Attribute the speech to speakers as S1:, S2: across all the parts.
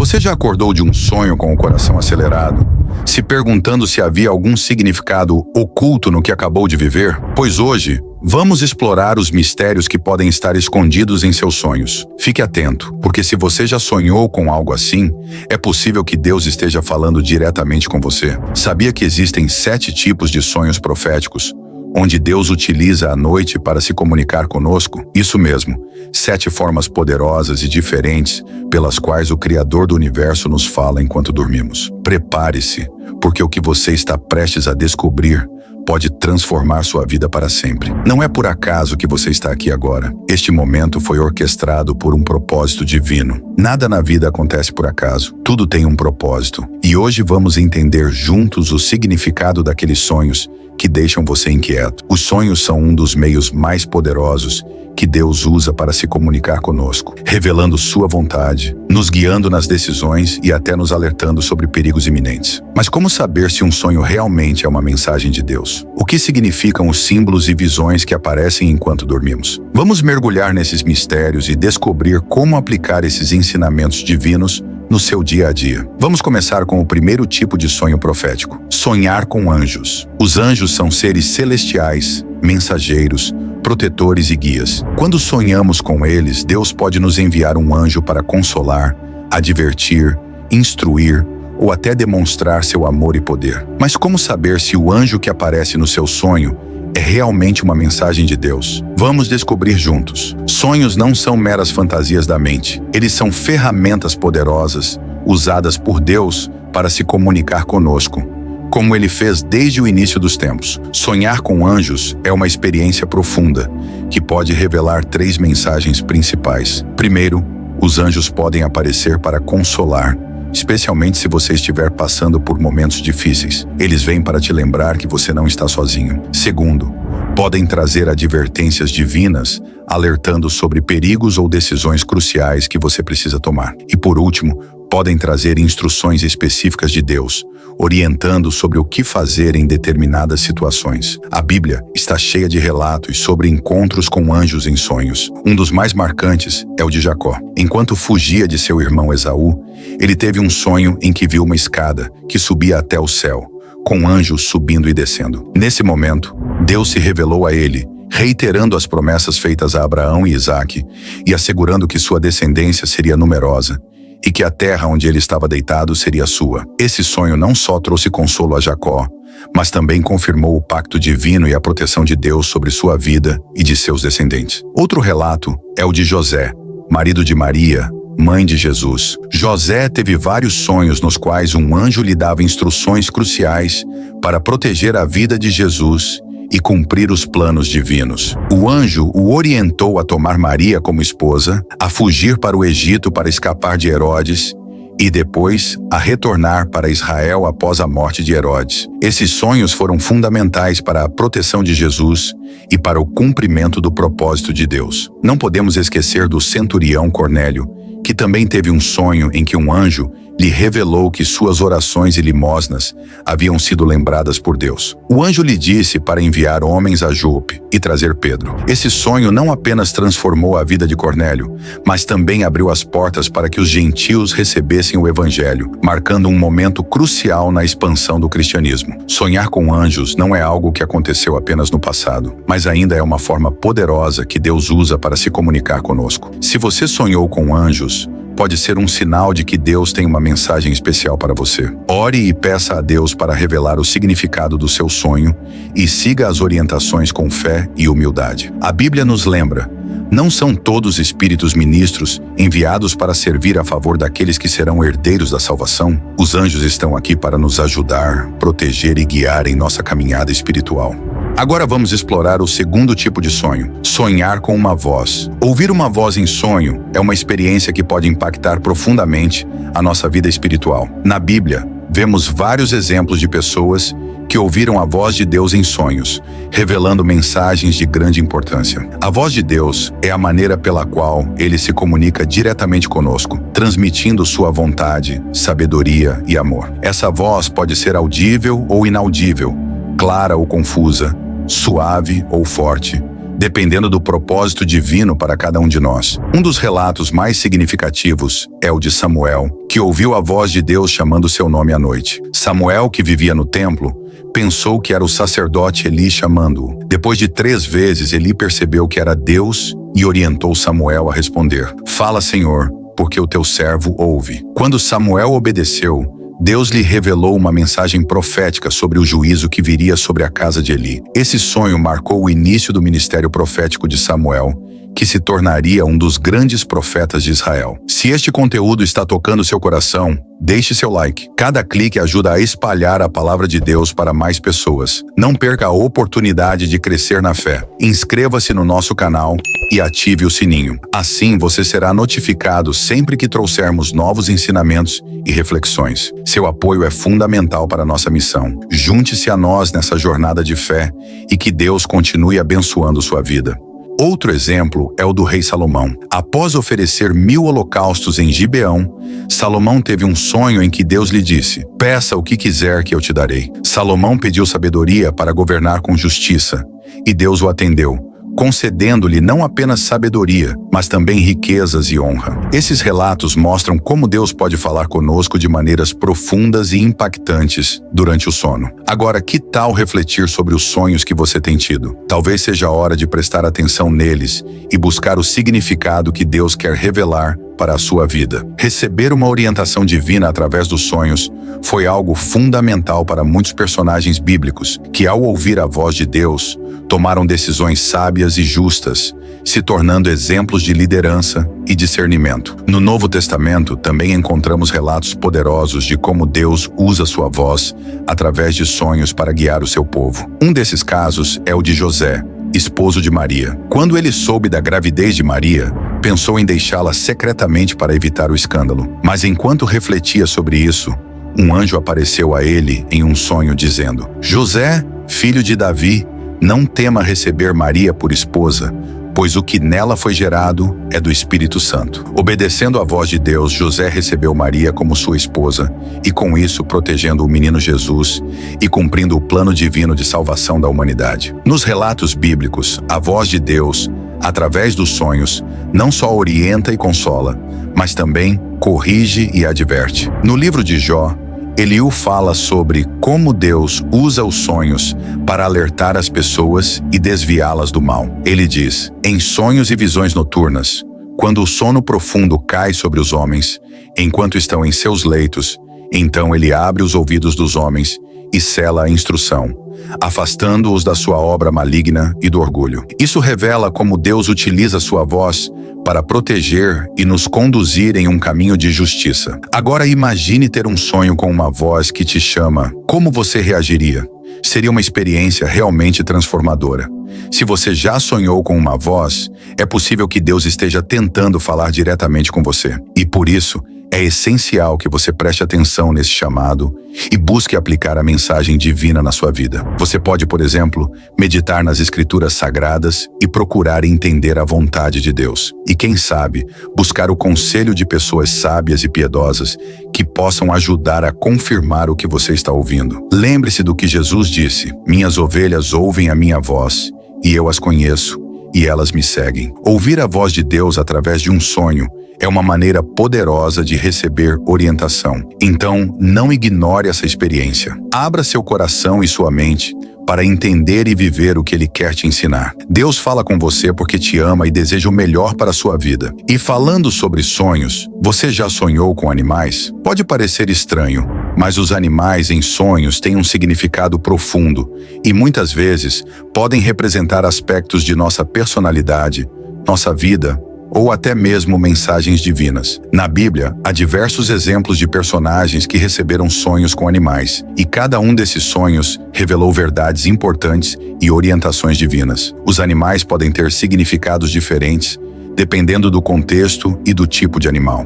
S1: Você já acordou de um sonho com o coração acelerado, se perguntando se havia algum significado oculto no que acabou de viver? Pois hoje, vamos explorar os mistérios que podem estar escondidos em seus sonhos. Fique atento, porque se você já sonhou com algo assim, é possível que Deus esteja falando diretamente com você. Sabia que existem 7 tipos de sonhos proféticos, onde Deus utiliza a noite para se comunicar conosco? Isso mesmo, 7 formas poderosas e diferentes pelas quais o Criador do Universo nos fala enquanto dormimos. Prepare-se, porque o que você está prestes a descobrir pode transformar sua vida para sempre. Não é por acaso que você está aqui agora. Este momento foi orquestrado por um propósito divino. Nada na vida acontece por acaso. Tudo tem um propósito. E hoje vamos entender juntos o significado daqueles sonhos que deixam você inquieto. Os sonhos são um dos meios mais poderosos que Deus usa para se comunicar conosco, revelando sua vontade, nos guiando nas decisões e até nos alertando sobre perigos iminentes. Mas como saber se um sonho realmente é uma mensagem de Deus? O que significam os símbolos e visões que aparecem enquanto dormimos? Vamos mergulhar nesses mistérios e descobrir como aplicar esses ensinamentos divinos no seu dia a dia. Vamos começar com o primeiro tipo de sonho profético: sonhar com anjos. Os anjos são seres celestiais, mensageiros, protetores e guias. Quando sonhamos com eles, Deus pode nos enviar um anjo para consolar, advertir, instruir ou até demonstrar seu amor e poder. Mas como saber se o anjo que aparece no seu sonho é realmente uma mensagem de Deus? Vamos descobrir juntos. Sonhos não são meras fantasias da mente. Eles são ferramentas poderosas usadas por Deus para se comunicar conosco, como ele fez desde o início dos tempos. Sonhar com anjos é uma experiência profunda, que pode revelar 3 mensagens principais. Primeiro, os anjos podem aparecer para consolar, especialmente se você estiver passando por momentos difíceis. Eles vêm para te lembrar que você não está sozinho. Segundo, podem trazer advertências divinas, alertando sobre perigos ou decisões cruciais que você precisa tomar. E por último, podem trazer instruções específicas de Deus, orientando sobre o que fazer em determinadas situações. A Bíblia está cheia de relatos sobre encontros com anjos em sonhos. Um dos mais marcantes é o de Jacó. Enquanto fugia de seu irmão Esaú, ele teve um sonho em que viu uma escada que subia até o céu, com anjos subindo e descendo. Nesse momento, Deus se revelou a ele, reiterando as promessas feitas a Abraão e Isaque e assegurando que sua descendência seria numerosa e que a terra onde ele estava deitado seria sua. Esse sonho não só trouxe consolo a Jacó, mas também confirmou o pacto divino e a proteção de Deus sobre sua vida e de seus descendentes. Outro relato é o de José, marido de Maria, mãe de Jesus. José teve vários sonhos nos quais um anjo lhe dava instruções cruciais para proteger a vida de Jesus e cumprir os planos divinos. O anjo o orientou a tomar Maria como esposa, a fugir para o Egito para escapar de Herodes e depois a retornar para Israel após a morte de Herodes. Esses sonhos foram fundamentais para a proteção de Jesus e para o cumprimento do propósito de Deus. Não podemos esquecer do centurião Cornélio, que também teve um sonho em que um anjo lhe revelou que suas orações e limosnas haviam sido lembradas por Deus. O anjo lhe disse para enviar homens a Jope e trazer Pedro. Esse sonho não apenas transformou a vida de Cornélio, mas também abriu as portas para que os gentios recebessem o evangelho, marcando um momento crucial na expansão do cristianismo. Sonhar com anjos não é algo que aconteceu apenas no passado, mas ainda é uma forma poderosa que Deus usa para se comunicar conosco. Se você sonhou com anjos, pode ser um sinal de que Deus tem uma mensagem especial para você. Ore e peça a Deus para revelar o significado do seu sonho e siga as orientações com fé e humildade. A Bíblia nos lembra: não são todos espíritos ministros enviados para servir a favor daqueles que serão herdeiros da salvação? Os anjos estão aqui para nos ajudar, proteger e guiar em nossa caminhada espiritual. Agora vamos explorar o segundo tipo de sonho: sonhar com uma voz. Ouvir uma voz em sonho é uma experiência que pode impactar profundamente a nossa vida espiritual. Na Bíblia, vemos vários exemplos de pessoas que ouviram a voz de Deus em sonhos, revelando mensagens de grande importância. A voz de Deus é a maneira pela qual Ele se comunica diretamente conosco, transmitindo sua vontade, sabedoria e amor. Essa voz pode ser audível ou inaudível, clara ou confusa, suave ou forte, dependendo do propósito divino para cada um de nós. Um dos relatos mais significativos é o de Samuel, que ouviu a voz de Deus chamando seu nome à noite. Samuel, que vivia no templo, pensou que era o sacerdote Eli chamando-o. Depois de 3 vezes, Eli percebeu que era Deus e orientou Samuel a responder: "Fala, Senhor, porque o teu servo ouve." Quando Samuel obedeceu, Deus lhe revelou uma mensagem profética sobre o juízo que viria sobre a casa de Eli. Esse sonho marcou o início do ministério profético de Samuel, que se tornaria um dos grandes profetas de Israel. Se este conteúdo está tocando seu coração, deixe seu like. Cada clique ajuda a espalhar a palavra de Deus para mais pessoas. Não perca a oportunidade de crescer na fé. Inscreva-se no nosso canal e ative o sininho. Assim você será notificado sempre que trouxermos novos ensinamentos e reflexões. Seu apoio é fundamental para a nossa missão. Junte-se a nós nessa jornada de fé e que Deus continue abençoando sua vida. Outro exemplo é o do rei Salomão. Após oferecer 1000 holocaustos em Gibeão, Salomão teve um sonho em que Deus lhe disse: "Peça o que quiser que eu te darei." Salomão pediu sabedoria para governar com justiça, e Deus o atendeu, concedendo-lhe não apenas sabedoria, mas também riquezas e honra. Esses relatos mostram como Deus pode falar conosco de maneiras profundas e impactantes durante o sono. Agora, que tal refletir sobre os sonhos que você tem tido? Talvez seja a hora de prestar atenção neles e buscar o significado que Deus quer revelar para a sua vida. Receber uma orientação divina através dos sonhos foi algo fundamental para muitos personagens bíblicos que, ao ouvir a voz de Deus, tomaram decisões sábias e justas, se tornando exemplos de liderança e discernimento. No Novo Testamento, também encontramos relatos poderosos de como Deus usa sua voz através de sonhos para guiar o seu povo. Um desses casos é o de José, esposo de Maria. Quando ele soube da gravidez de Maria, pensou em deixá-la secretamente para evitar o escândalo. Mas enquanto refletia sobre isso, um anjo apareceu a ele em um sonho dizendo: "José, filho de Davi, não tema receber Maria por esposa, pois o que nela foi gerado é do Espírito Santo." Obedecendo à voz de Deus, José recebeu Maria como sua esposa e, com isso, protegendo o menino Jesus e cumprindo o plano divino de salvação da humanidade. Nos relatos bíblicos, a voz de Deus, através dos sonhos, não só orienta e consola, mas também corrige e adverte. No livro de Jó, Eliú fala sobre como Deus usa os sonhos para alertar as pessoas e desviá-las do mal. Ele diz: "Em sonhos e visões noturnas, quando o sono profundo cai sobre os homens, enquanto estão em seus leitos, então ele abre os ouvidos dos homens e sela a instrução, afastando-os da sua obra maligna e do orgulho." Isso revela como Deus utiliza sua voz para proteger e nos conduzir em um caminho de justiça. Agora imagine ter um sonho com uma voz que te chama. Como você reagiria? Seria uma experiência realmente transformadora. Se você já sonhou com uma voz, é possível que Deus esteja tentando falar diretamente com você. E por isso, é essencial que você preste atenção nesse chamado e busque aplicar a mensagem divina na sua vida. Você pode, por exemplo, meditar nas Escrituras Sagradas e procurar entender a vontade de Deus. E quem sabe, buscar o conselho de pessoas sábias e piedosas que possam ajudar a confirmar o que você está ouvindo. Lembre-se do que Jesus disse: "Minhas ovelhas ouvem a minha voz, e eu as conheço, e elas me seguem." Ouvir a voz de Deus através de um sonho é uma maneira poderosa de receber orientação. Então, não ignore essa experiência. Abra seu coração e sua mente para entender e viver o que Ele quer te ensinar. Deus fala com você porque te ama e deseja o melhor para a sua vida. E falando sobre sonhos, você já sonhou com animais? Pode parecer estranho, mas os animais em sonhos têm um significado profundo e muitas vezes podem representar aspectos de nossa personalidade, nossa vida, ou até mesmo mensagens divinas. Na Bíblia, há diversos exemplos de personagens que receberam sonhos com animais, e cada um desses sonhos revelou verdades importantes e orientações divinas. Os animais podem ter significados diferentes, dependendo do contexto e do tipo de animal.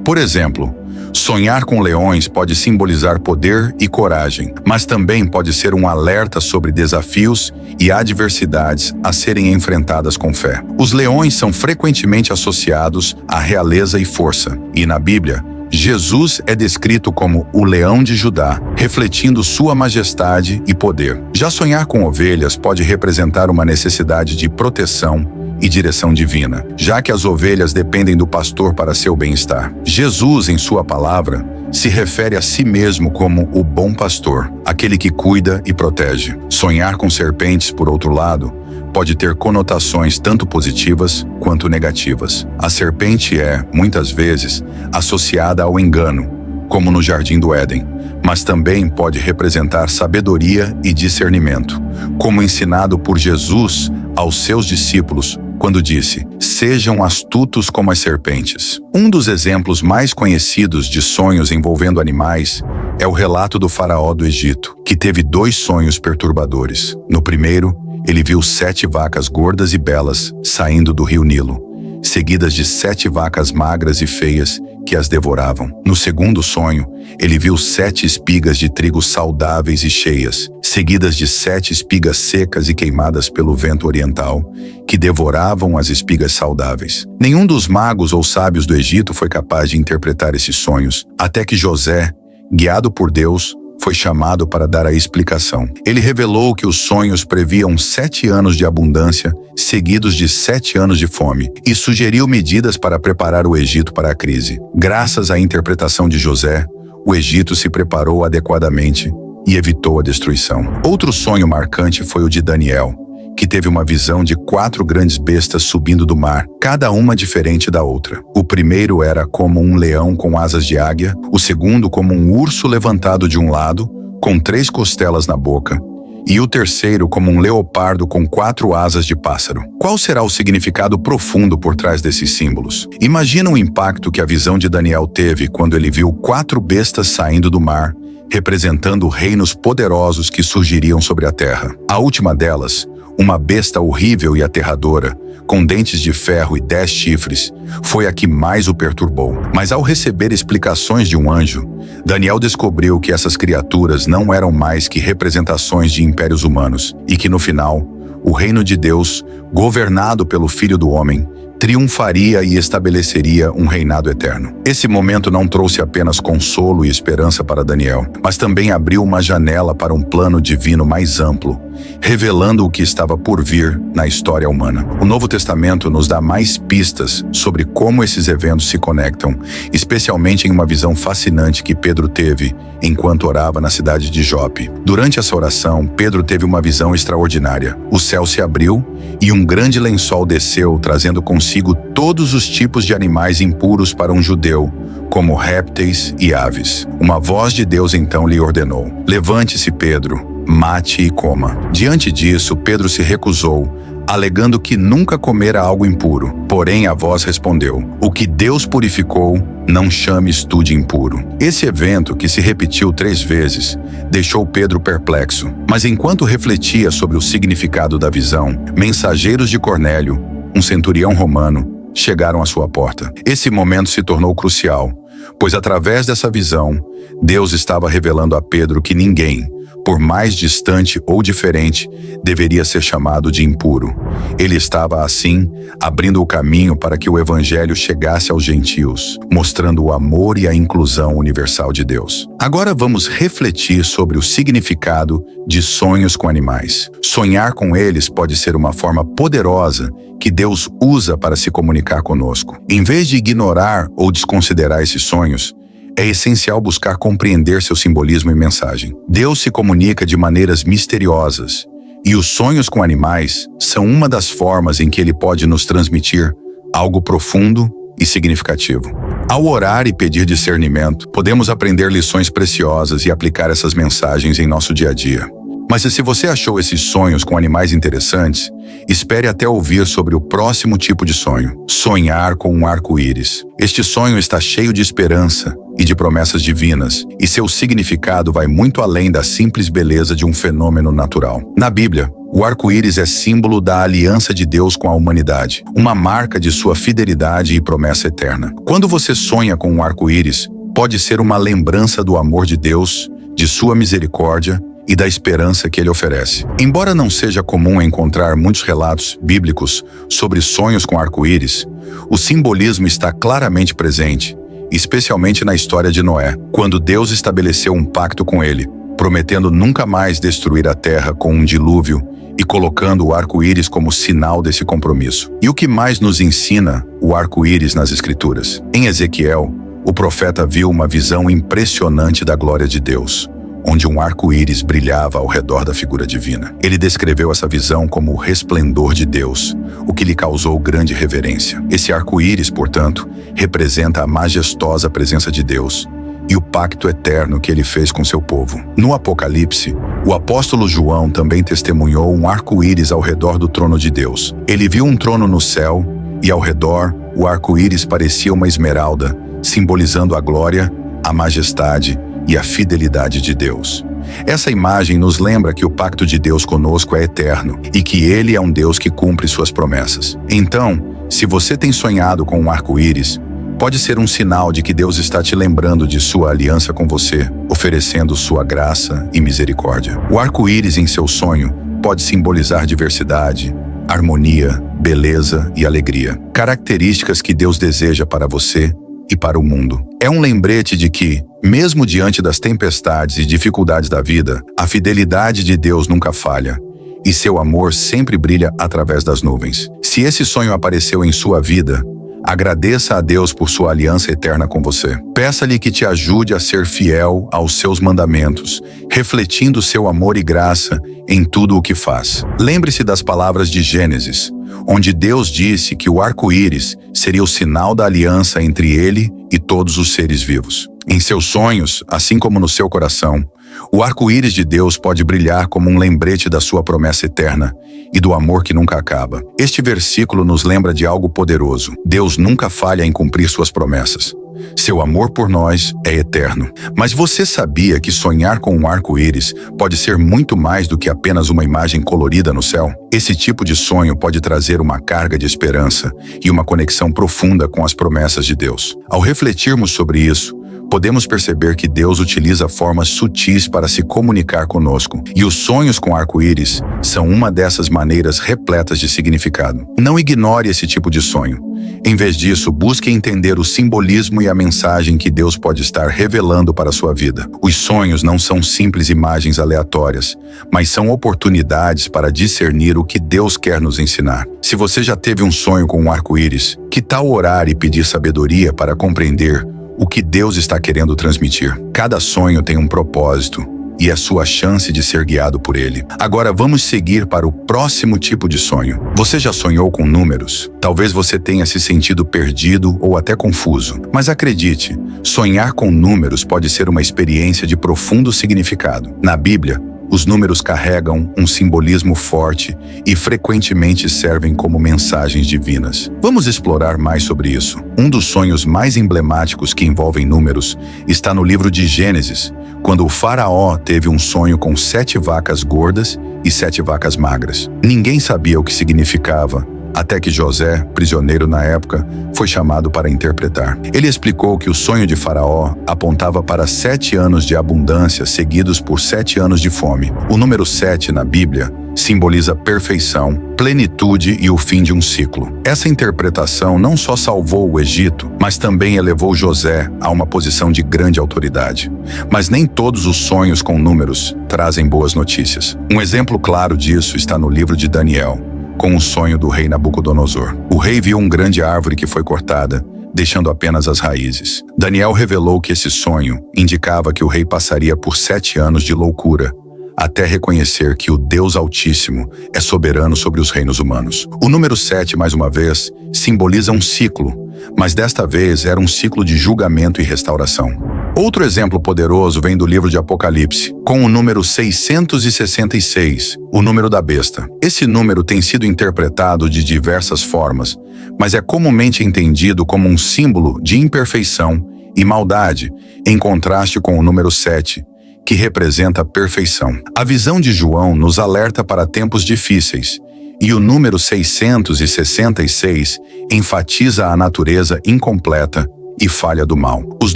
S1: Por exemplo, sonhar com leões pode simbolizar poder e coragem, mas também pode ser um alerta sobre desafios e adversidades a serem enfrentadas com fé. Os leões são frequentemente associados à realeza e força, e na Bíblia, Jesus é descrito como o leão de Judá, refletindo sua majestade e poder. Já sonhar com ovelhas pode representar uma necessidade de proteção e direção divina, já que as ovelhas dependem do pastor para seu bem-estar. Jesus, em sua palavra, se refere a si mesmo como o bom pastor, aquele que cuida e protege. Sonhar com serpentes, por outro lado, pode ter conotações tanto positivas quanto negativas. A serpente é, muitas vezes, associada ao engano, como no Jardim do Éden, mas também pode representar sabedoria e discernimento, como ensinado por Jesus aos seus discípulos quando disse: "Sejam astutos como as serpentes." Um dos exemplos mais conhecidos de sonhos envolvendo animais é o relato do faraó do Egito, que teve 2 sonhos perturbadores. No primeiro, ele viu 7 vacas gordas e belas saindo do rio Nilo, seguidas de 7 vacas magras e feias que as devoravam. No segundo sonho, ele viu 7 espigas de trigo saudáveis e cheias, seguidas de 7 espigas secas e queimadas pelo vento oriental, que devoravam as espigas saudáveis. Nenhum dos magos ou sábios do Egito foi capaz de interpretar esses sonhos, até que José, guiado por Deus, foi chamado para dar a explicação. Ele revelou que os sonhos previam 7 anos de abundância, seguidos de 7 anos de fome, e sugeriu medidas para preparar o Egito para a crise. Graças à interpretação de José, o Egito se preparou adequadamente e evitou a destruição. Outro sonho marcante foi o de Daniel, que teve uma visão de 4 grandes bestas subindo do mar, cada uma diferente da outra. O primeiro era como um leão com asas de águia, o segundo como um urso levantado de um lado, com 3 costelas na boca, e o terceiro como um leopardo com 4 asas de pássaro. Qual será o significado profundo por trás desses símbolos? Imagina o impacto que a visão de Daniel teve quando ele viu 4 bestas saindo do mar, representando reinos poderosos que surgiriam sobre a terra. A última delas, uma besta horrível e aterradora, com dentes de ferro e 10 chifres, foi a que mais o perturbou. Mas ao receber explicações de um anjo, Daniel descobriu que essas criaturas não eram mais que representações de impérios humanos e que, no final, o reino de Deus, governado pelo Filho do Homem, triunfaria e estabeleceria um reinado eterno. Esse momento não trouxe apenas consolo e esperança para Daniel, mas também abriu uma janela para um plano divino mais amplo, revelando o que estava por vir na história humana. O Novo Testamento nos dá mais pistas sobre como esses eventos se conectam, especialmente em uma visão fascinante que Pedro teve enquanto orava na cidade de Jope. Durante essa oração, Pedro teve uma visão extraordinária. O céu se abriu e um grande lençol desceu, trazendo consigo todos os tipos de animais impuros para um judeu, como répteis e aves. Uma voz de Deus então lhe ordenou: "Levante-se, Pedro, mate e coma." Diante disso, Pedro se recusou, alegando que nunca comera algo impuro. Porém, a voz respondeu: "O que Deus purificou, não chames tu de impuro." Esse evento, que se repetiu 3 vezes, deixou Pedro perplexo. Mas enquanto refletia sobre o significado da visão, mensageiros de Cornélio, um centurião romano, chegaram à sua porta. Esse momento se tornou crucial, pois através dessa visão, Deus estava revelando a Pedro que ninguém, por mais distante ou diferente, deveria ser chamado de impuro. Ele estava, assim, abrindo o caminho para que o evangelho chegasse aos gentios, mostrando o amor e a inclusão universal de Deus. Agora vamos refletir sobre o significado de sonhos com animais. Sonhar com eles pode ser uma forma poderosa que Deus usa para se comunicar conosco. Em vez de ignorar ou desconsiderar esses sonhos, é essencial buscar compreender seu simbolismo e mensagem. Deus se comunica de maneiras misteriosas, e os sonhos com animais são uma das formas em que ele pode nos transmitir algo profundo e significativo. Ao orar e pedir discernimento, podemos aprender lições preciosas e aplicar essas mensagens em nosso dia a dia. Mas se você achou esses sonhos com animais interessantes, espere até ouvir sobre o próximo tipo de sonho: sonhar com um arco-íris. Este sonho está cheio de esperança e de promessas divinas, e seu significado vai muito além da simples beleza de um fenômeno natural. Na Bíblia, o arco-íris é símbolo da aliança de Deus com a humanidade, uma marca de sua fidelidade e promessa eterna. Quando você sonha com um arco-íris, pode ser uma lembrança do amor de Deus, de sua misericórdia e da esperança que ele oferece. Embora não seja comum encontrar muitos relatos bíblicos sobre sonhos com arco-íris, o simbolismo está claramente presente especialmente na história de Noé, quando Deus estabeleceu um pacto com ele, prometendo nunca mais destruir a terra com um dilúvio e colocando o arco-íris como sinal desse compromisso. E o que mais nos ensina o arco-íris nas Escrituras? Em Ezequiel, o profeta viu uma visão impressionante da glória de Deus, onde um arco-íris brilhava ao redor da figura divina. Ele descreveu essa visão como o resplendor de Deus, o que lhe causou grande reverência. Esse arco-íris, portanto, representa a majestosa presença de Deus e o pacto eterno que ele fez com seu povo. No Apocalipse, o apóstolo João também testemunhou um arco-íris ao redor do trono de Deus. Ele viu um trono no céu e, ao redor, o arco-íris parecia uma esmeralda, simbolizando a glória, a majestade e a fidelidade de Deus. Essa imagem nos lembra que o pacto de Deus conosco é eterno e que Ele é um Deus que cumpre suas promessas. Então, se você tem sonhado com um arco-íris, pode ser um sinal de que Deus está te lembrando de sua aliança com você, oferecendo sua graça e misericórdia. O arco-íris em seu sonho pode simbolizar diversidade, harmonia, beleza e alegria, características que Deus deseja para você e para o mundo. É um lembrete de que, mesmo diante das tempestades e dificuldades da vida, a fidelidade de Deus nunca falha e seu amor sempre brilha através das nuvens. Se esse sonho apareceu em sua vida, agradeça a Deus por sua aliança eterna com você. Peça-lhe que te ajude a ser fiel aos seus mandamentos, refletindo seu amor e graça em tudo o que faz. Lembre-se das palavras de Gênesis, onde Deus disse que o arco-íris seria o sinal da aliança entre ele e todos os seres vivos. Em seus sonhos, assim como no seu coração, o arco-íris de Deus pode brilhar como um lembrete da sua promessa eterna e do amor que nunca acaba. Este versículo nos lembra de algo poderoso. Deus nunca falha em cumprir suas promessas. Seu amor por nós é eterno. Mas você sabia que sonhar com um arco-íris pode ser muito mais do que apenas uma imagem colorida no céu? Esse tipo de sonho pode trazer uma carga de esperança e uma conexão profunda com as promessas de Deus. Ao refletirmos sobre isso, podemos perceber que Deus utiliza formas sutis para se comunicar conosco, e os sonhos com arco-íris são uma dessas maneiras repletas de significado. Não ignore esse tipo de sonho. Em vez disso, busque entender o simbolismo e a mensagem que Deus pode estar revelando para a sua vida. Os sonhos não são simples imagens aleatórias, mas são oportunidades para discernir o que Deus quer nos ensinar. Se você já teve um sonho com um arco-íris, que tal orar e pedir sabedoria para compreender o que Deus está querendo transmitir? Cada sonho tem um propósito e é sua chance de ser guiado por ele. Agora vamos seguir para o próximo tipo de sonho. Você já sonhou com números? Talvez você tenha se sentido perdido ou até confuso. Mas acredite, sonhar com números pode ser uma experiência de profundo significado. Na Bíblia, os números carregam um simbolismo forte e frequentemente servem como mensagens divinas. Vamos explorar mais sobre isso. Um dos sonhos mais emblemáticos que envolvem números está no livro de Gênesis, quando o faraó teve um sonho com 7 vacas gordas e 7 vacas magras. Ninguém sabia o que significava, até que José, prisioneiro na época, foi chamado para interpretar. Ele explicou que o sonho de Faraó apontava para 7 anos de abundância seguidos por 7 anos de fome. O número 7 na Bíblia simboliza perfeição, plenitude e o fim de um ciclo. Essa interpretação não só salvou o Egito, mas também elevou José a uma posição de grande autoridade. Mas nem todos os sonhos com números trazem boas notícias. Um exemplo claro disso está no livro de Daniel, com o sonho do rei Nabucodonosor. O rei viu uma grande árvore que foi cortada, deixando apenas as raízes. Daniel revelou que esse sonho indicava que o rei passaria por 7 anos de loucura, até reconhecer que o Deus Altíssimo é soberano sobre os reinos humanos. O número 7, mais uma vez, simboliza um ciclo, mas desta vez era um ciclo de julgamento e restauração. Outro exemplo poderoso vem do livro de Apocalipse, com o número 666, o número da besta. Esse número tem sido interpretado de diversas formas, mas é comumente entendido como um símbolo de imperfeição e maldade, em contraste com o número 7, que representa a perfeição. A visão de João nos alerta para tempos difíceis, e o número 666 enfatiza a natureza incompleta e falha do mal. Os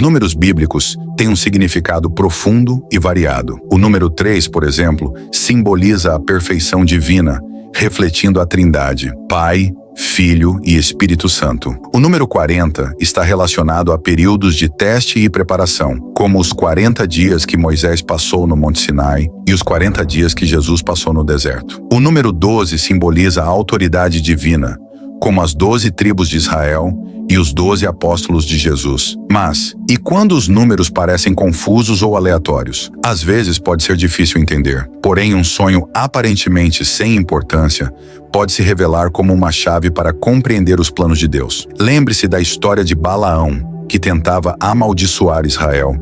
S1: números bíblicos têm um significado profundo e variado. O número 3, por exemplo, simboliza a perfeição divina, refletindo a Trindade, Pai, Filho e Espírito Santo. O número 40 está relacionado a períodos de teste e preparação, como os 40 dias que Moisés passou no Monte Sinai e os 40 dias que Jesus passou no deserto. O número 12 simboliza a autoridade divina, como as 12 tribos de Israel e os 12 apóstolos de Jesus. Mas, e quando os números parecem confusos ou aleatórios? Às vezes pode ser difícil entender. Porém, um sonho aparentemente sem importância pode se revelar como uma chave para compreender os planos de Deus. Lembre-se da história de Balaão, que tentava amaldiçoar Israel,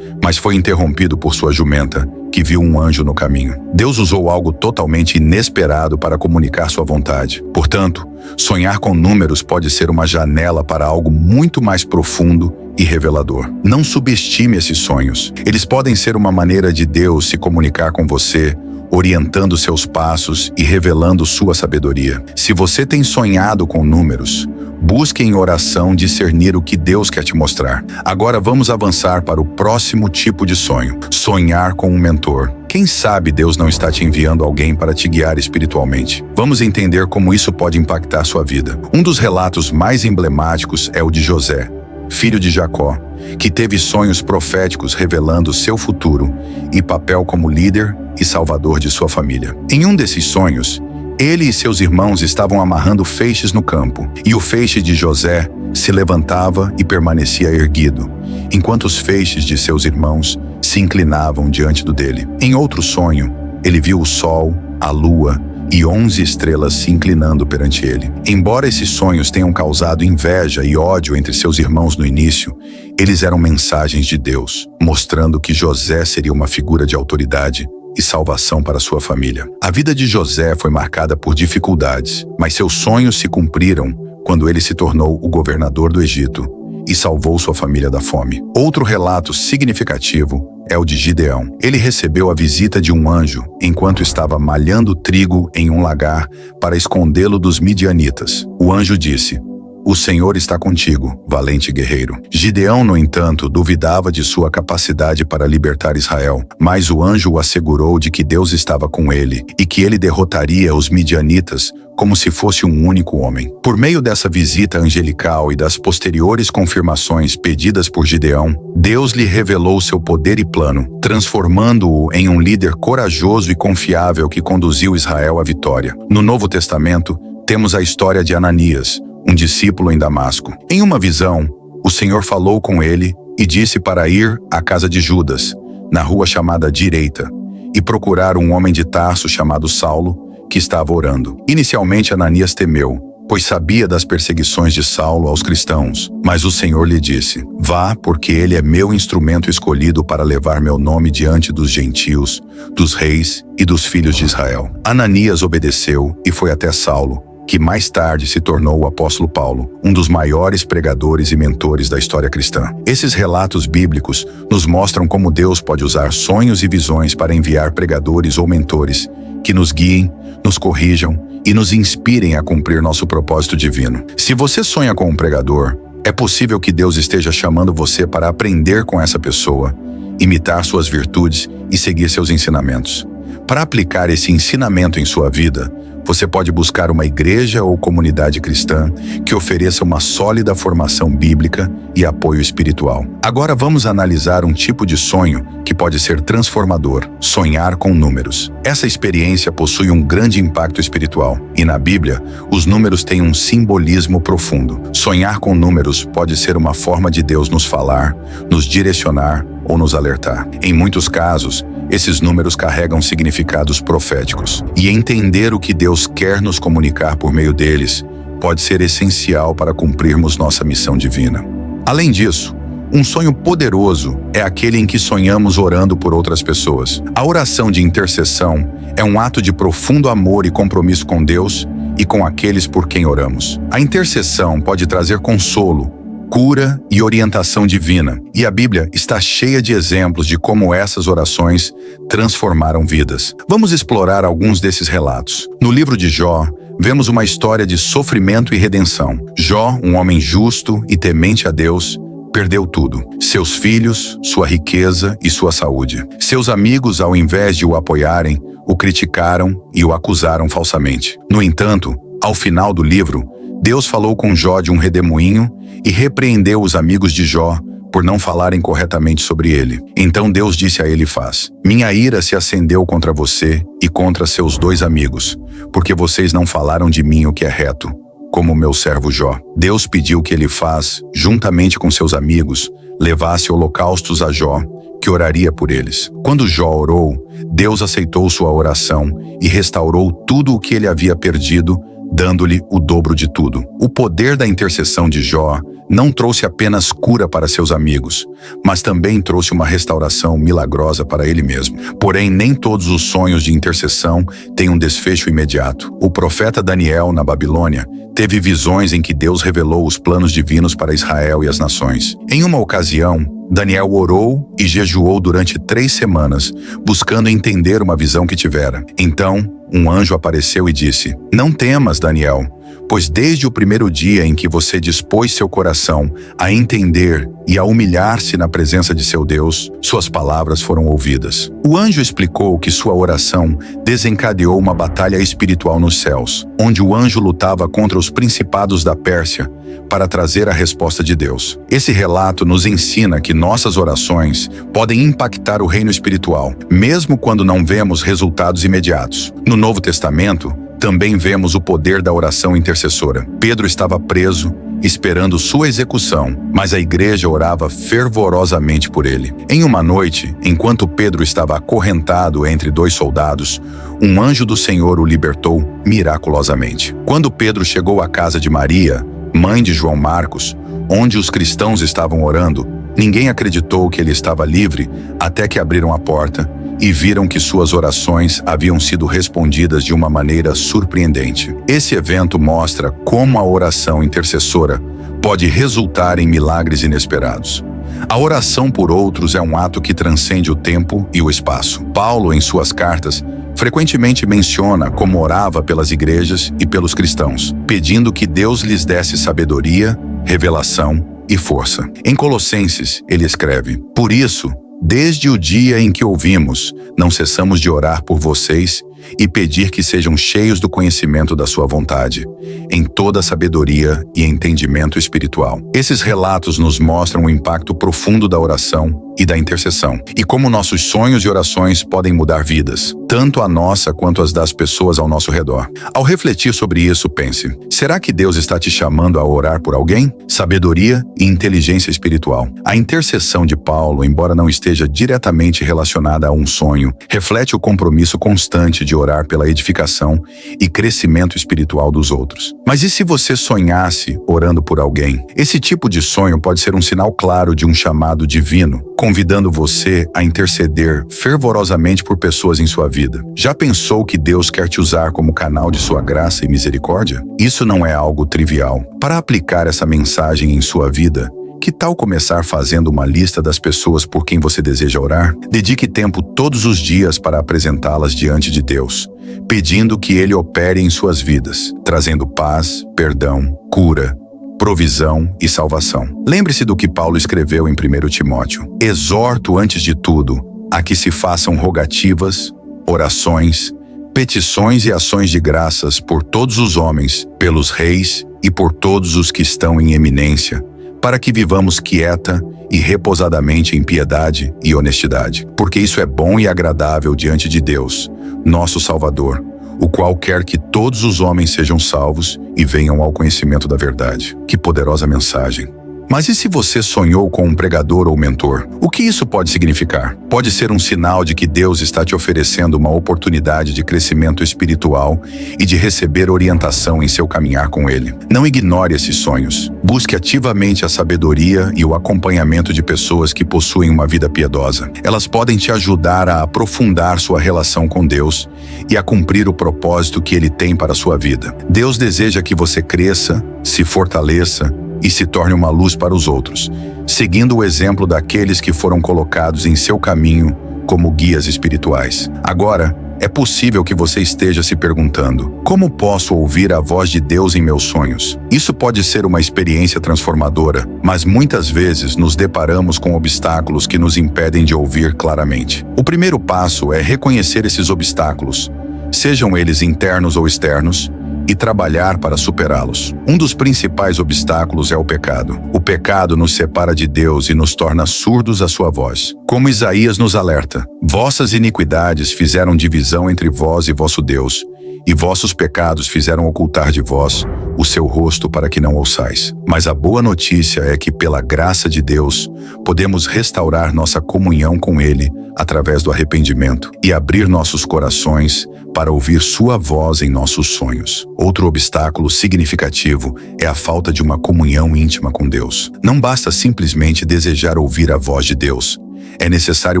S1: mas foi interrompido por sua jumenta, que viu um anjo no caminho. Deus usou algo totalmente inesperado para comunicar sua vontade. Portanto, sonhar com números pode ser uma janela para algo muito mais profundo e revelador. Não subestime esses sonhos. Eles podem ser uma maneira de Deus se comunicar com você, orientando seus passos e revelando sua sabedoria. Se você tem sonhado com números, busque em oração discernir o que Deus quer te mostrar. Agora vamos avançar para o próximo tipo de sonho: sonhar com um mentor. Quem sabe Deus não está te enviando alguém para te guiar espiritualmente? Vamos entender como isso pode impactar sua vida. Um dos relatos mais emblemáticos é o de José, filho de Jacó, que teve sonhos proféticos revelando seu futuro e papel como líder e salvador de sua família. Em um desses sonhos, ele e seus irmãos estavam amarrando feixes no campo, e o feixe de José se levantava e permanecia erguido, enquanto os feixes de seus irmãos se inclinavam diante do dele. Em outro sonho, ele viu o sol, a lua e 11 estrelas se inclinando perante ele. Embora esses sonhos tenham causado inveja e ódio entre seus irmãos no início, eles eram mensagens de Deus, mostrando que José seria uma figura de autoridade e salvação para sua família. A vida de José foi marcada por dificuldades, mas seus sonhos se cumpriram quando ele se tornou o governador do Egito e salvou sua família da fome. Outro relato significativo é o de Gideão. Ele recebeu a visita de um anjo enquanto estava malhando trigo em um lagar para escondê-lo dos midianitas. O anjo disse: "O Senhor está contigo, valente guerreiro." Gideão, no entanto, duvidava de sua capacidade para libertar Israel, mas o anjo o assegurou de que Deus estava com ele e que ele derrotaria os midianitas como se fosse um único homem. Por meio dessa visita angelical e das posteriores confirmações pedidas por Gideão, Deus lhe revelou seu poder e plano, transformando-o em um líder corajoso e confiável que conduziu Israel à vitória. No Novo Testamento, temos a história de Ananias, um discípulo em Damasco. Em uma visão, o Senhor falou com ele e disse para ir à casa de Judas, na rua chamada Direita, e procurar um homem de Tarso chamado Saulo, que estava orando. Inicialmente Ananias temeu, pois sabia das perseguições de Saulo aos cristãos, mas o Senhor lhe disse: "Vá, porque ele é meu instrumento escolhido para levar meu nome diante dos gentios, dos reis e dos filhos de Israel." Ananias obedeceu e foi até Saulo, que mais tarde se tornou o apóstolo Paulo, um dos maiores pregadores e mentores da história cristã. Esses relatos bíblicos nos mostram como Deus pode usar sonhos e visões para enviar pregadores ou mentores que nos guiem, nos corrijam e nos inspirem a cumprir nosso propósito divino. Se você sonha com um pregador, é possível que Deus esteja chamando você para aprender com essa pessoa, imitar suas virtudes e seguir seus ensinamentos. Para aplicar esse ensinamento em sua vida, você pode buscar uma igreja ou comunidade cristã que ofereça uma sólida formação bíblica e apoio espiritual. Agora vamos analisar um tipo de sonho que pode ser transformador: sonhar com números. Essa experiência possui um grande impacto espiritual, e na Bíblia, os números têm um simbolismo profundo. Sonhar com números pode ser uma forma de Deus nos falar, nos direcionar ou nos alertar. Em muitos casos, esses números carregam significados proféticos, e entender o que Deus quer nos comunicar por meio deles pode ser essencial para cumprirmos nossa missão divina. Além disso, um sonho poderoso é aquele em que sonhamos orando por outras pessoas. A oração de intercessão é um ato de profundo amor e compromisso com Deus e com aqueles por quem oramos. A intercessão pode trazer consolo, cura e orientação divina, e a Bíblia está cheia de exemplos de como essas orações transformaram vidas. Vamos explorar alguns desses relatos. No livro de Jó, vemos uma história de sofrimento e redenção. Jó, um homem justo e temente a Deus, perdeu tudo: seus filhos, sua riqueza e sua saúde. Seus amigos, ao invés de o apoiarem, o criticaram e o acusaram falsamente. No entanto, ao final do livro, Deus falou com Jó de um redemoinho e repreendeu os amigos de Jó por não falarem corretamente sobre ele. Então Deus disse a Elifaz: minha ira se acendeu contra você e contra seus 2 amigos, porque vocês não falaram de mim o que é reto, como meu servo Jó. Deus pediu que Elifaz, juntamente com seus amigos, levasse holocaustos a Jó, que oraria por eles. Quando Jó orou, Deus aceitou sua oração e restaurou tudo o que ele havia perdido, dando-lhe o dobro de tudo. O poder da intercessão de Jó não trouxe apenas cura para seus amigos, mas também trouxe uma restauração milagrosa para ele mesmo. Porém, nem todos os sonhos de intercessão têm um desfecho imediato. O profeta Daniel, na Babilônia, teve visões em que Deus revelou os planos divinos para Israel e as nações. Em uma ocasião, Daniel orou e jejuou durante 3 semanas, buscando entender uma visão que tivera. Então, um anjo apareceu e disse: não temas, Daniel, pois desde o primeiro dia em que você dispôs seu coração a entender e a humilhar-se na presença de seu Deus, suas palavras foram ouvidas. O anjo explicou que sua oração desencadeou uma batalha espiritual nos céus, onde o anjo lutava contra os principados da Pérsia para trazer a resposta de Deus. Esse relato nos ensina que nossas orações podem impactar o reino espiritual, mesmo quando não vemos resultados imediatos. No Novo Testamento, também vemos o poder da oração intercessora. Pedro estava preso, esperando sua execução, mas a igreja orava fervorosamente por ele. Em uma noite, enquanto Pedro estava acorrentado entre 2 soldados, um anjo do Senhor o libertou miraculosamente. Quando Pedro chegou à casa de Maria, mãe de João Marcos, onde os cristãos estavam orando, ninguém acreditou que ele estava livre até que abriram a porta e viram que suas orações haviam sido respondidas de uma maneira surpreendente. Esse evento mostra como a oração intercessora pode resultar em milagres inesperados. A oração por outros é um ato que transcende o tempo e o espaço. Paulo, em suas cartas, frequentemente menciona como orava pelas igrejas e pelos cristãos, pedindo que Deus lhes desse sabedoria, revelação e força. Em Colossenses, ele escreve: por isso, desde o dia em que ouvimos, não cessamos de orar por vocês e pedir que sejam cheios do conhecimento da sua vontade, em toda sabedoria e entendimento espiritual. Esses relatos nos mostram o impacto profundo da oração e da intercessão, e como nossos sonhos e orações podem mudar vidas, tanto a nossa quanto as das pessoas ao nosso redor. Ao refletir sobre isso, pense: será que Deus está te chamando a orar por alguém? Sabedoria e inteligência espiritual. A intercessão de Paulo, embora não esteja diretamente relacionada a um sonho, reflete o compromisso constante de orar pela edificação e crescimento espiritual dos outros. Mas e se você sonhasse orando por alguém? Esse tipo de sonho pode ser um sinal claro de um chamado divino, convidando você a interceder fervorosamente por pessoas em sua vida. Já pensou que Deus quer te usar como canal de sua graça e misericórdia? Isso não é algo trivial. Para aplicar essa mensagem em sua vida, que tal começar fazendo uma lista das pessoas por quem você deseja orar? Dedique tempo todos os dias para apresentá-las diante de Deus, pedindo que Ele opere em suas vidas, trazendo paz, perdão, cura, provisão e salvação. Lembre-se do que Paulo escreveu em 1 Timóteo: exorto antes de tudo a que se façam rogativas, orações, petições e ações de graças por todos os homens, pelos reis e por todos os que estão em eminência, para que vivamos quieta e reposadamente em piedade e honestidade, porque isso é bom e agradável diante de Deus, nosso Salvador, o qual quer que todos os homens sejam salvos e venham ao conhecimento da verdade. Que poderosa mensagem! Mas e se você sonhou com um pregador ou mentor? O que isso pode significar? Pode ser um sinal de que Deus está te oferecendo uma oportunidade de crescimento espiritual e de receber orientação em seu caminhar com Ele. Não ignore esses sonhos. Busque ativamente a sabedoria e o acompanhamento de pessoas que possuem uma vida piedosa. Elas podem te ajudar a aprofundar sua relação com Deus e a cumprir o propósito que Ele tem para a sua vida. Deus deseja que você cresça, se fortaleça e se torne uma luz para os outros, seguindo o exemplo daqueles que foram colocados em seu caminho como guias espirituais. Agora, é possível que você esteja se perguntando: como posso ouvir a voz de Deus em meus sonhos? Isso pode ser uma experiência transformadora, mas muitas vezes nos deparamos com obstáculos que nos impedem de ouvir claramente. O primeiro passo é reconhecer esses obstáculos, sejam eles internos ou externos, e trabalhar para superá-los. Um dos principais obstáculos é o pecado. O pecado nos separa de Deus e nos torna surdos à sua voz. Como Isaías nos alerta: vossas iniquidades fizeram divisão entre vós e vosso Deus, e vossos pecados fizeram ocultar de vós o seu rosto para que não ouçais. Mas a boa notícia é que, pela graça de Deus, podemos restaurar nossa comunhão com Ele através do arrependimento e abrir nossos corações para ouvir sua voz em nossos sonhos. Outro obstáculo significativo é a falta de uma comunhão íntima com Deus. Não basta simplesmente desejar ouvir a voz de Deus. É necessário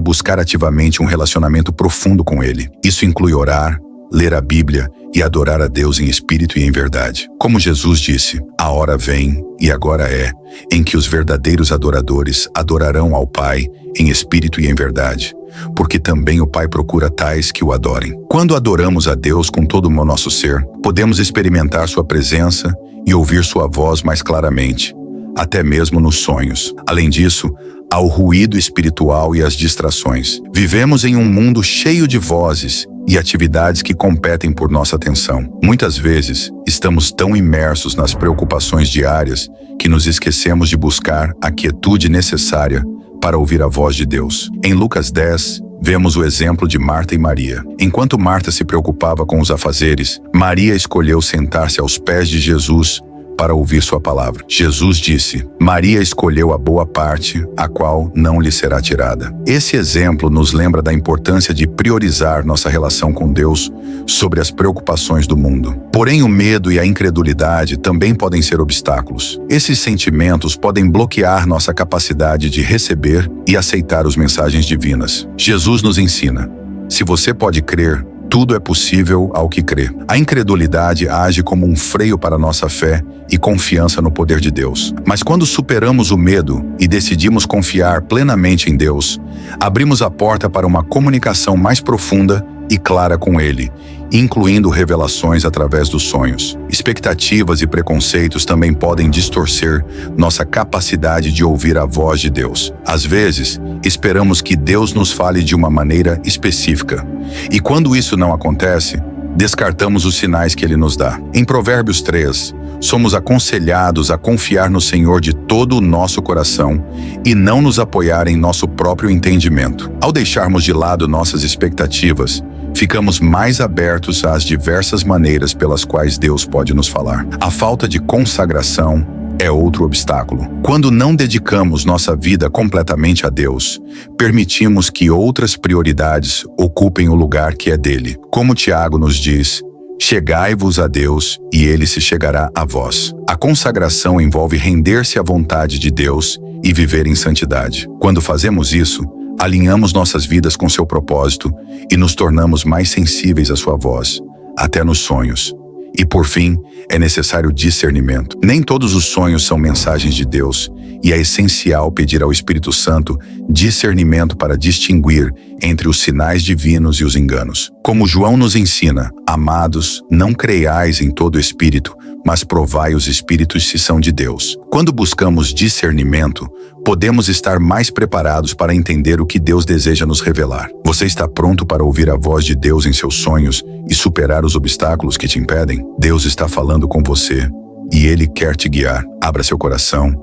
S1: buscar ativamente um relacionamento profundo com Ele. Isso inclui orar, ler a Bíblia e adorar a Deus em espírito e em verdade. Como Jesus disse: a hora vem, e agora é, em que os verdadeiros adoradores adorarão ao Pai em espírito e em verdade, porque também o Pai procura tais que o adorem. Quando adoramos a Deus com todo o nosso ser, podemos experimentar sua presença e ouvir sua voz mais claramente, até mesmo nos sonhos. Além disso, há o ruído espiritual e as distrações. Vivemos em um mundo cheio de vozes e atividades que competem por nossa atenção. Muitas vezes, estamos tão imersos nas preocupações diárias que nos esquecemos de buscar a quietude necessária para ouvir a voz de Deus. Em Lucas 10, vemos o exemplo de Marta e Maria. Enquanto Marta se preocupava com os afazeres, Maria escolheu sentar-se aos pés de Jesus para ouvir sua palavra. Jesus disse: Maria escolheu a boa parte, a qual não lhe será tirada. Esse exemplo nos lembra da importância de priorizar nossa relação com Deus sobre as preocupações do mundo. Porém, o medo e a incredulidade também podem ser obstáculos. Esses sentimentos podem bloquear nossa capacidade de receber e aceitar as mensagens divinas. Jesus nos ensina: se você pode crer, tudo é possível ao que crê. A incredulidade age como um freio para nossa fé e confiança no poder de Deus. Mas quando superamos o medo e decidimos confiar plenamente em Deus, abrimos a porta para uma comunicação mais profunda e clara com Ele, incluindo revelações através dos sonhos. Expectativas e preconceitos também podem distorcer nossa capacidade de ouvir a voz de Deus. Às vezes, esperamos que Deus nos fale de uma maneira específica, e quando isso não acontece, descartamos os sinais que Ele nos dá. Em Provérbios 3, somos aconselhados a confiar no Senhor de todo o nosso coração e não nos apoiar em nosso próprio entendimento. Ao deixarmos de lado nossas expectativas, ficamos mais abertos às diversas maneiras pelas quais Deus pode nos falar. A falta de consagração é outro obstáculo. Quando não dedicamos nossa vida completamente a Deus, permitimos que outras prioridades ocupem o lugar que é dele. Como Tiago nos diz: chegai-vos a Deus e Ele se chegará a vós. A consagração envolve render-se à vontade de Deus e viver em santidade. Quando fazemos isso, alinhamos nossas vidas com seu propósito e nos tornamos mais sensíveis à sua voz, até nos sonhos. E por fim, é necessário discernimento. Nem todos os sonhos são mensagens de Deus, e é essencial pedir ao Espírito Santo discernimento para distinguir entre os sinais divinos e os enganos. Como João nos ensina: amados, não creiais em todo espírito, mas provai os espíritos se são de Deus. Quando buscamos discernimento, podemos estar mais preparados para entender o que Deus deseja nos revelar. Você está pronto para ouvir a voz de Deus em seus sonhos e superar os obstáculos que te impedem? Deus está falando com você e Ele quer te guiar. Abra seu coração,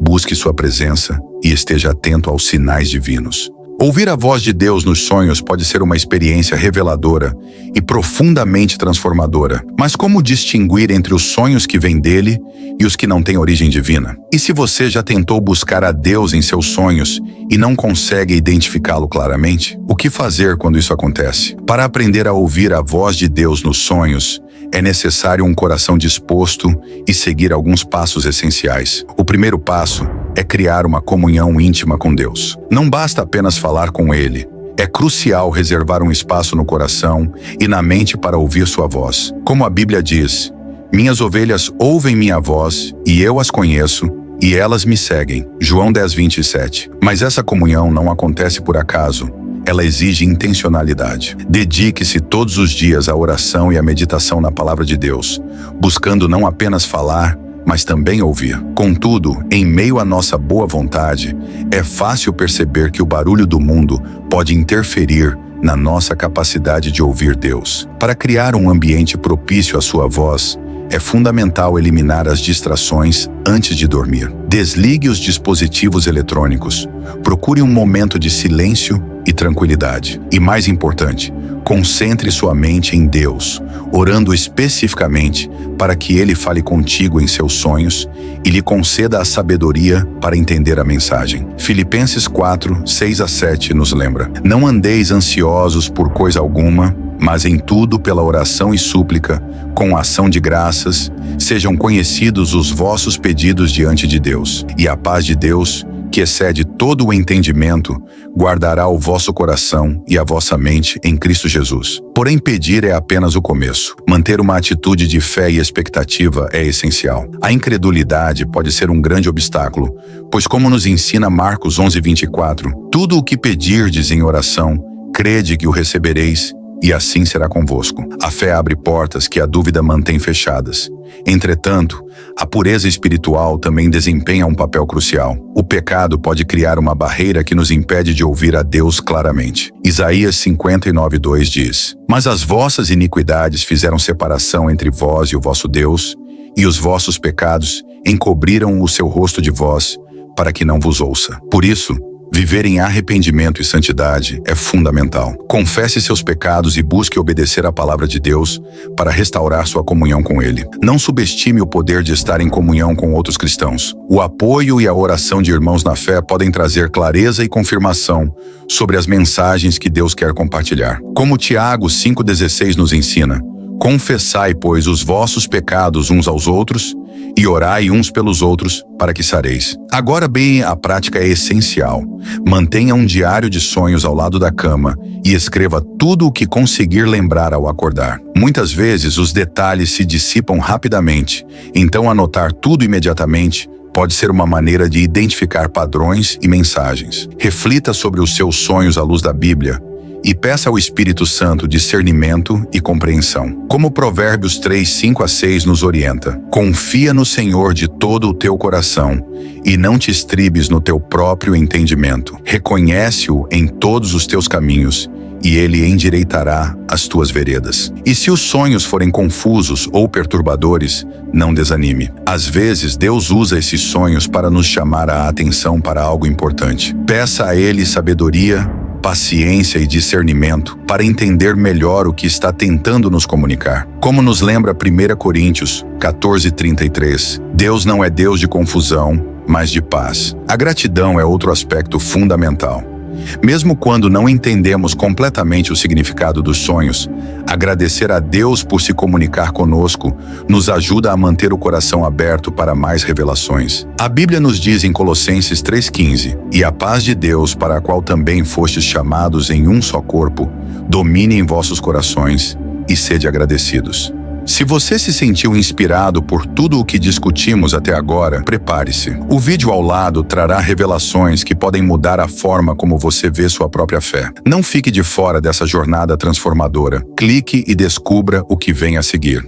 S1: busque sua presença e esteja atento aos sinais divinos. Ouvir a voz de Deus nos sonhos pode ser uma experiência reveladora e profundamente transformadora. Mas como distinguir entre os sonhos que vêm dele e os que não têm origem divina? E se você já tentou buscar a Deus em seus sonhos e não consegue identificá-lo claramente? O que fazer quando isso acontece? Para aprender a ouvir a voz de Deus nos sonhos, é necessário um coração disposto e seguir alguns passos essenciais. O primeiro passo é criar uma comunhão íntima com Deus. Não basta apenas falar com Ele. É crucial reservar um espaço no coração e na mente para ouvir sua voz. Como a Bíblia diz: minhas ovelhas ouvem minha voz e eu as conheço e elas me seguem. João 10:27. Mas essa comunhão não acontece por acaso. Ela exige intencionalidade. Dedique-se todos os dias à oração e à meditação na palavra de Deus, buscando não apenas falar, mas também ouvir. Contudo, em meio à nossa boa vontade, é fácil perceber que o barulho do mundo pode interferir na nossa capacidade de ouvir Deus. Para criar um ambiente propício à sua voz, é fundamental eliminar as distrações antes de dormir. Desligue os dispositivos eletrônicos. Procure um momento de silêncio e tranquilidade. E mais importante, concentre sua mente em Deus, orando especificamente para que Ele fale contigo em seus sonhos e lhe conceda a sabedoria para entender a mensagem. Filipenses 4, 6-7 nos lembra: Não andeis ansiosos por coisa alguma, mas em tudo pela oração e súplica, com ação de graças, sejam conhecidos os vossos pedidos diante de Deus. E a paz de Deus, que excede todo o entendimento, guardará o vosso coração e a vossa mente em Cristo Jesus. Porém, pedir é apenas o começo. Manter uma atitude de fé e expectativa é essencial. A incredulidade pode ser um grande obstáculo, pois como nos ensina Marcos 11:24, tudo o que pedirdes em oração, crede que o recebereis, e assim será convosco. A fé abre portas que a dúvida mantém fechadas. Entretanto, a pureza espiritual também desempenha um papel crucial. O pecado pode criar uma barreira que nos impede de ouvir a Deus claramente. Isaías 59:2 diz: Mas as vossas iniquidades fizeram separação entre vós e o vosso Deus, e os vossos pecados encobriram o seu rosto de vós, para que não vos ouça. Por isso, viver em arrependimento e santidade é fundamental. Confesse seus pecados e busque obedecer à palavra de Deus para restaurar sua comunhão com Ele. Não subestime o poder de estar em comunhão com outros cristãos. O apoio e a oração de irmãos na fé podem trazer clareza e confirmação sobre as mensagens que Deus quer compartilhar. Como Tiago 5,16 nos ensina: Confessai, pois, os vossos pecados uns aos outros e orai uns pelos outros para que sareis. Agora bem, a prática é essencial. Mantenha um diário de sonhos ao lado da cama e escreva tudo o que conseguir lembrar ao acordar. Muitas vezes os detalhes se dissipam rapidamente, então anotar tudo imediatamente pode ser uma maneira de identificar padrões e mensagens. Reflita sobre os seus sonhos à luz da Bíblia e peça ao Espírito Santo discernimento e compreensão. Como Provérbios 3, 5-6 nos orienta: Confia no Senhor de todo o teu coração e não te estribes no teu próprio entendimento. Reconhece-o em todos os teus caminhos e Ele endireitará as tuas veredas. E se os sonhos forem confusos ou perturbadores, não desanime. Às vezes, Deus usa esses sonhos para nos chamar a atenção para algo importante. Peça a Ele sabedoria, paciência e discernimento para entender melhor o que está tentando nos comunicar. Como nos lembra 1 Coríntios 14:33, Deus não é Deus de confusão, mas de paz. A gratidão é outro aspecto fundamental. Mesmo quando não entendemos completamente o significado dos sonhos, agradecer a Deus por se comunicar conosco nos ajuda a manter o coração aberto para mais revelações. A Bíblia nos diz em Colossenses 3,15: E a paz de Deus, para a qual também fostes chamados em um só corpo, domine em vossos corações e sede agradecidos. Se você se sentiu inspirado por tudo o que discutimos até agora, prepare-se. O vídeo ao lado trará revelações que podem mudar a forma como você vê sua própria fé. Não fique de fora dessa jornada transformadora. Clique e descubra o que vem a seguir.